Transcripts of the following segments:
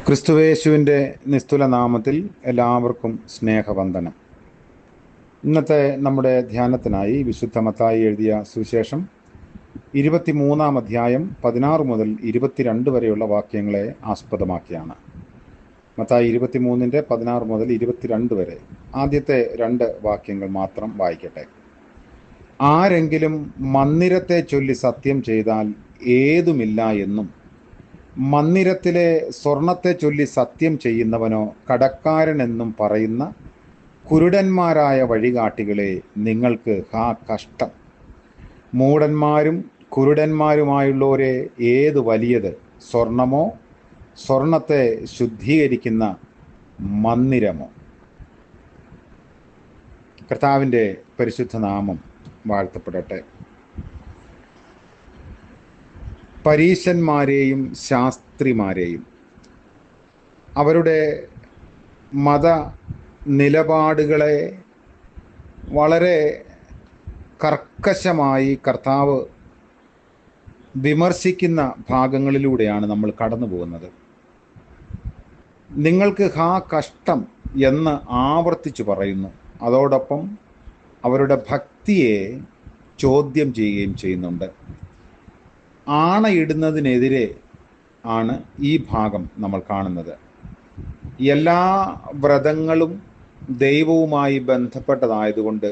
ക്രിസ്തുവേശുവിൻ്റെ നിസ്തുല നാമത്തിൽ എല്ലാവർക്കും സ്നേഹവന്ദനം. ഇന്നത്തെ നമ്മുടെ ധ്യാനത്തിനായി വിശുദ്ധ മത്തായി എഴുതിയ സുവിശേഷം 23-ാം അധ്യായം 16 മുതൽ 22 വരെയുള്ള വാക്യങ്ങളെ ആസ്പദമാക്കിയാണ്. മത്തായി 23-ന്റെ 16 മുതൽ 22 വരെ ആദ്യത്തെ 2 വാക്യങ്ങൾ മാത്രം വായിക്കട്ടെ. ആരെങ്കിലും മന്ദിരത്തെ ചൊല്ലി സത്യം ചെയ്താൽ ഏതുമില്ല എന്നും മന്ദിരത്തിലെ സ്വർണത്തെ ചൊല്ലി സത്യം ചെയ്യുന്നവനോ കടക്കാരനെന്നും പറയുന്ന കുരുടന്മാരായ വഴികാട്ടികളെ, നിങ്ങൾക്ക് കഷ്ടം. മൂഢന്മാരും കുരുടന്മാരുമായുള്ളവരെ, ഏത് വലിയത്, സ്വർണമോ സ്വർണത്തെ ശുദ്ധീകരിക്കുന്ന മന്ദിരമോ? കർത്താവിൻ്റെ പരിശുദ്ധ നാമം വാഴ്ത്തപ്പെടട്ടെ. പരീശന്മാരെയും ശാസ്ത്രിമാരെയും അവരുടെ മത നിലപാടുകളെ വളരെ കർക്കശമായി കർത്താവ് വിമർശിക്കുന്ന ഭാഗങ്ങളിലൂടെയാണ് നമ്മൾ കടന്നു പോകുന്നത്. നിങ്ങൾക്ക് കഷ്ടം എന്ന് ആവർത്തിച്ചു പറയുന്നു. അതോടൊപ്പം അവരുടെ ഭക്തിയെ ചോദ്യം ചെയ്യുകയും ചെയ്യുന്നുണ്ട്. ആണയിടുന്നതിനെതിരെ ആണ് ഈ ഭാഗം നമ്മൾ കാണുന്നത്. എല്ലാ വ്രതങ്ങളും ദൈവവുമായി ബന്ധപ്പെട്ടതായതുകൊണ്ട്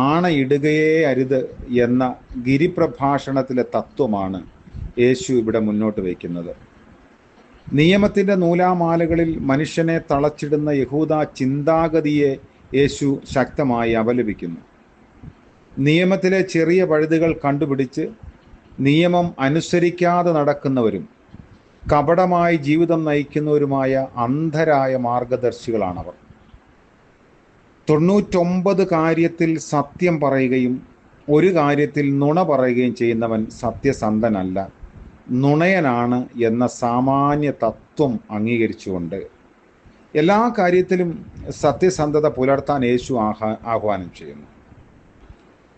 ആണയിടുകയേ അരുത് എന്ന ഗിരിപ്രഭാഷണത്തിലെ തത്വമാണ് യേശു ഇവിടെ മുന്നോട്ട് വയ്ക്കുന്നത്. നിയമത്തിൻ്റെ നൂലാമാലകളിൽ മനുഷ്യനെ തളച്ചിടുന്ന യഹൂദ ചിന്താഗതിയെ യേശു ശക്തമായി അപലപിക്കുന്നു. നിയമത്തിലെ ചെറിയ പഴുതുകൾ കണ്ടുപിടിച്ച് നിയമം അനുസരിക്കാതെ നടക്കുന്നവരും കപടമായി ജീവിതം നയിക്കുന്നവരുമായ അന്ധരായ മാർഗദർശികളാണവർ. 99 കാര്യത്തിൽ സത്യം പറയുകയും ഒരു കാര്യത്തിൽ നുണ പറയുകയും ചെയ്യുന്നവൻ സത്യസന്ധനല്ല, നുണയനാണ് എന്ന സാമാന്യ തത്വം അംഗീകരിച്ചുകൊണ്ട് എല്ലാ കാര്യത്തിലും സത്യസന്ധത പുലർത്താൻ യേശു ആഹ്വാനം ചെയ്യുന്നു.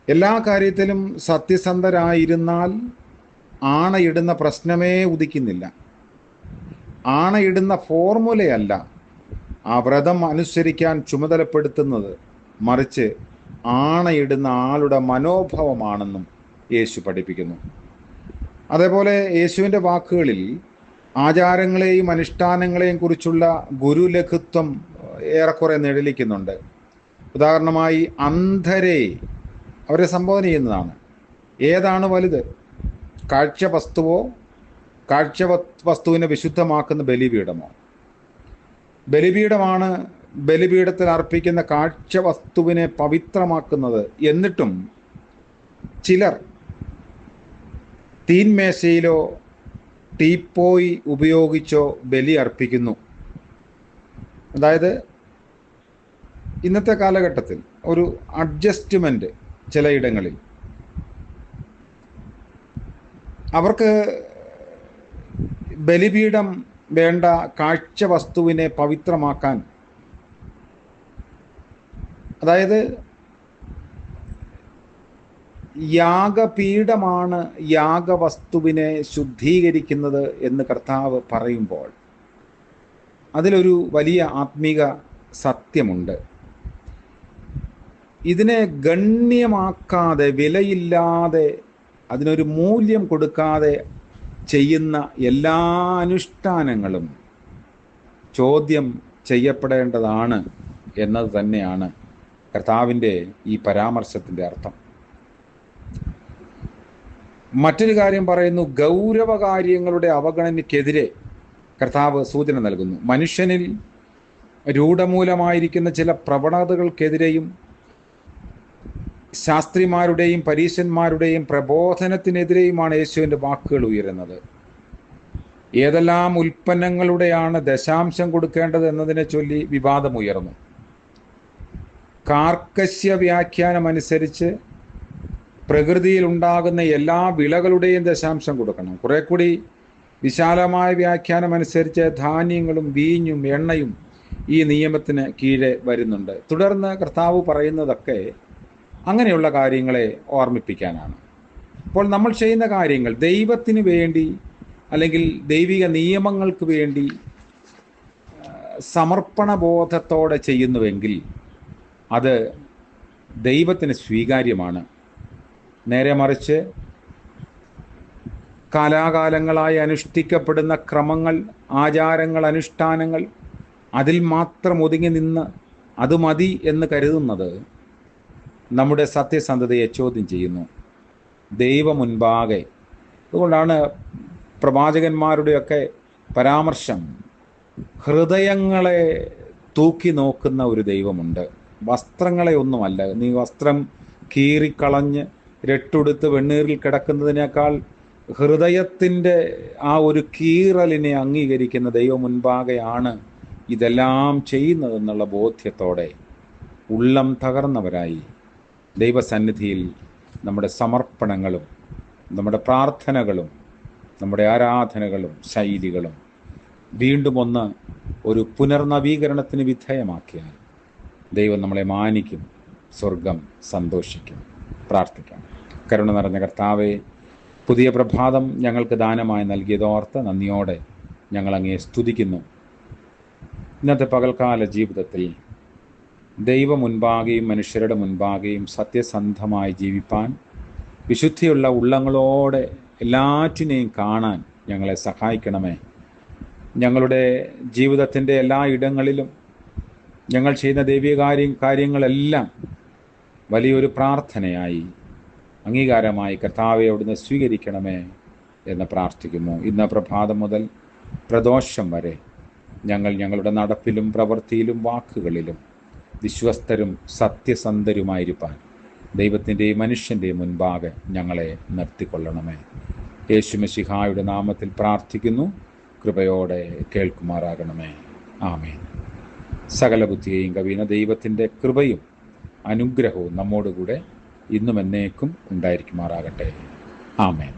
എല്ലാ കാര്യത്തിലും സത്യസന്ധരായിരുന്നാൽ ആണയിടുന്ന പ്രശ്നമേ ഉദിക്കുന്നില്ല. ആണയിടുന്ന ഫോർമുലയല്ല ആ വ്രതം അനുസരിക്കാൻ ചുമതലപ്പെടുത്തുന്നത്, മറിച്ച് ആണയിടുന്ന ആളുടെ മനോഭാവമാണെന്നും യേശു പഠിപ്പിക്കുന്നു. അതേപോലെ യേശുവിൻ്റെ വാക്കുകളിൽ ആചാരങ്ങളെയും അനുഷ്ഠാനങ്ങളെയും കുറിച്ചുള്ള ഗുരുലഘുത്വം ഏറെക്കുറെ നിഴലിക്കുന്നുണ്ട്. ഉദാഹരണമായി അന്ധരെ അവരെ സംബോധന ചെയ്യുന്നതാണ്. ഏതാണ് വലുത്, കാഴ്ച വസ്തുവോ കാഴ്ച വസ്തുവിനെ വിശുദ്ധമാക്കുന്ന ബലിപീഠമോ? ബലിപീഠമാണ് ബലിപീഠത്തിൽ അർപ്പിക്കുന്ന കാഴ്ച വസ്തുവിനെ പവിത്രമാക്കുന്നത്. എന്നിട്ടും ചിലർ തീന്മേശയിലോ ടീപ്പോയി ഉപയോഗിച്ചോ ബലി അർപ്പിക്കുന്നു. അതായത് ഇന്നത്തെ കാലഘട്ടത്തിൽ ഒരു അഡ്ജസ്റ്റ്മെൻറ്റ് ചിലയിടങ്ങളിൽ അവർക്ക് ബലിപീഠം വേണ്ട, കാഴ്ച വസ്തുവിനെ പവിത്രമാക്കാൻ. അതായത് യാഗപീഠമാണ് യാഗവസ്തുവിനെ ശുദ്ധീകരിക്കുന്നത് എന്ന് കർത്താവ് പറയുമ്പോൾ അതിലൊരു വലിയ ആത്മീക സത്യമുണ്ട്. ഇതിനെ ഗണ്യമാക്കാതെ, വിലയില്ലാതെ, അതിനൊരു മൂല്യം കൊടുക്കാതെ ചെയ്യുന്ന എല്ലാ അനുഷ്ഠാനങ്ങളും ചോദ്യം ചെയ്യപ്പെടേണ്ടതാണ് എന്നത് തന്നെയാണ് കർത്താവിൻ്റെ ഈ പരാമർശത്തിൻ്റെ അർത്ഥം. മറ്റൊരു കാര്യം പറയുന്നു, ഗൗരവകാര്യങ്ങളുടെ അവഗണനയ്ക്കെതിരെ കർത്താവ് സൂചന നൽകുന്നു. മനുഷ്യനിൽ രൂഢമൂലമായിരിക്കുന്ന ചില പ്രവണതകൾക്കെതിരെയും ശാസ്ത്രിമാരുടെയും പരീശന്മാരുടെയും പ്രബോധനത്തിനെതിരെയുമാണ് യേശുവിൻ്റെ വാക്കുകൾ ഉയരുന്നത്. ഏതെല്ലാം ഉൽപ്പന്നങ്ങളുടെയാണ് ദശാംശം കൊടുക്കേണ്ടത് എന്നതിനെ ചൊല്ലി വിവാദമുയർന്നു. കാർക്കശ്യ വ്യാഖ്യാനമനുസരിച്ച് പ്രകൃതിയിൽ ഉണ്ടാകുന്ന എല്ലാ വിളകളുടെയും ദശാംശം കൊടുക്കണം. കുറെ കൂടി വിശാലമായ വ്യാഖ്യാനമനുസരിച്ച് ധാന്യങ്ങളും വീഞ്ഞും എണ്ണയും ഈ നിയമത്തിന് കീഴെ വരുന്നുണ്ട്. തുടർന്ന് കർത്താവ് പറയുന്നതൊക്കെ അങ്ങനെയുള്ള കാര്യങ്ങളെ ഓർമ്മിപ്പിക്കാനാണ്. അപ്പോൾ നമ്മൾ ചെയ്യുന്ന കാര്യങ്ങൾ ദൈവത്തിന് വേണ്ടി അല്ലെങ്കിൽ ദൈവിക നിയമങ്ങൾക്ക് വേണ്ടി സമർപ്പണ ബോധത്തോടെ ചെയ്യുന്നുവെങ്കിൽ അത് ദൈവത്തിന് സ്വീകാര്യമാണ്. നേരെ മറിച്ച് കാലാകാലങ്ങളായി അനുഷ്ഠിക്കപ്പെടുന്ന ക്രമങ്ങൾ, ആചാരങ്ങൾ, അനുഷ്ഠാനങ്ങൾ, അതിൽ മാത്രം ഒതുങ്ങി നിന്ന് അത് മതി എന്ന് കരുതുന്നത് നമ്മുടെ സത്യസന്ധതയെ ചോദ്യം ചെയ്യുന്നു ദൈവം മുൻപാകെ. അതുകൊണ്ടാണ് പ്രവാചകന്മാരുടെയൊക്കെ പരാമർശം, ഹൃദയങ്ങളെ തൂക്കി നോക്കുന്ന ഒരു ദൈവമുണ്ട്, വസ്ത്രങ്ങളെ ഒന്നുമല്ല. നീ വസ്ത്രം കീറിക്കളഞ്ഞ് രട്ടുടുത്ത് വെണ്ണീറിൽ കിടക്കുന്നതിനേക്കാൾ ഹൃദയത്തിൻ്റെ ആ ഒരു കീറലിനെ അംഗീകരിക്കുന്ന ദൈവം മുൻപാകെയാണ് ഇതെല്ലാം ചെയ്യുന്നതെന്നുള്ള ബോധ്യത്തോടെ ഉള്ളം തകർന്നവരായി ദൈവസന്നിധിയിൽ നമ്മുടെ സമർപ്പണങ്ങളും നമ്മുടെ പ്രാർത്ഥനകളും നമ്മുടെ ആരാധനകളും ശൈലികളും വീണ്ടും ഒരു പുനർനവീകരണത്തിന് വിധേയമാക്കിയാൽ ദൈവം നമ്മളെ മാനിക്കും, സ്വർഗം സന്തോഷിക്കും. പ്രാർത്ഥിക്കാം. കരുണ നിറഞ്ഞ കർത്താവേ, പുതിയ പ്രഭാതം ഞങ്ങൾക്ക് ദാനമായി നൽകിയതോർത്ത് നന്ദിയോടെ ഞങ്ങൾ അങ്ങയെ സ്തുതിക്കുന്നു. ഇന്നത്തെ പകൽക്കാല ജീവിതത്തിൽ ദൈവം മുൻപാകെയും മനുഷ്യരുടെ മുൻപാകെയും സത്യസന്ധമായി ജീവിപ്പാൻ, വിശുദ്ധിയുള്ള ഉള്ളങ്ങളോടെ എല്ലാറ്റിനെയും കാണാൻ ഞങ്ങളെ സഹായിക്കണമേ. ഞങ്ങളുടെ ജീവിതത്തിൻ്റെ എല്ലാ ഇടങ്ങളിലും ഞങ്ങൾ ചെയ്യുന്ന ദൈവിക കാര്യങ്ങളെല്ലാം വലിയൊരു പ്രാർത്ഥനയായി, അംഗീകാരമായി കർത്താവെ അവിടുന്ന് സ്വീകരിക്കണമേ എന്ന് പ്രാർത്ഥിക്കുന്നു. ഇന്ന് പ്രഭാതം മുതൽ പ്രദോഷം വരെ ഞങ്ങൾ ഞങ്ങളുടെ നടപ്പിലും പ്രവൃത്തിയിലും വാക്കുകളിലും വിശ്വസ്തരും സത്യസന്ധരുമായിരിക്കാൻ ദൈവത്തിൻ്റെയും മനുഷ്യൻ്റെയും മുൻപാകെ ഞങ്ങളെ നിർത്തിക്കൊള്ളണമേ. യേശു മിശിഹായുടെ നാമത്തിൽ പ്രാർത്ഥിക്കുന്നു. കൃപയോടെ കേൾക്കുമാറാകണമേ. ആമേൻ. സകല ബുദ്ധിയെയും കവിയുന്ന ദൈവത്തിൻ്റെ കൃപയും അനുഗ്രഹവും നമ്മോടുകൂടെ ഇന്നും എന്നേക്കും ഉണ്ടായിരിക്കുമാറാകട്ടെ. ആമേൻ.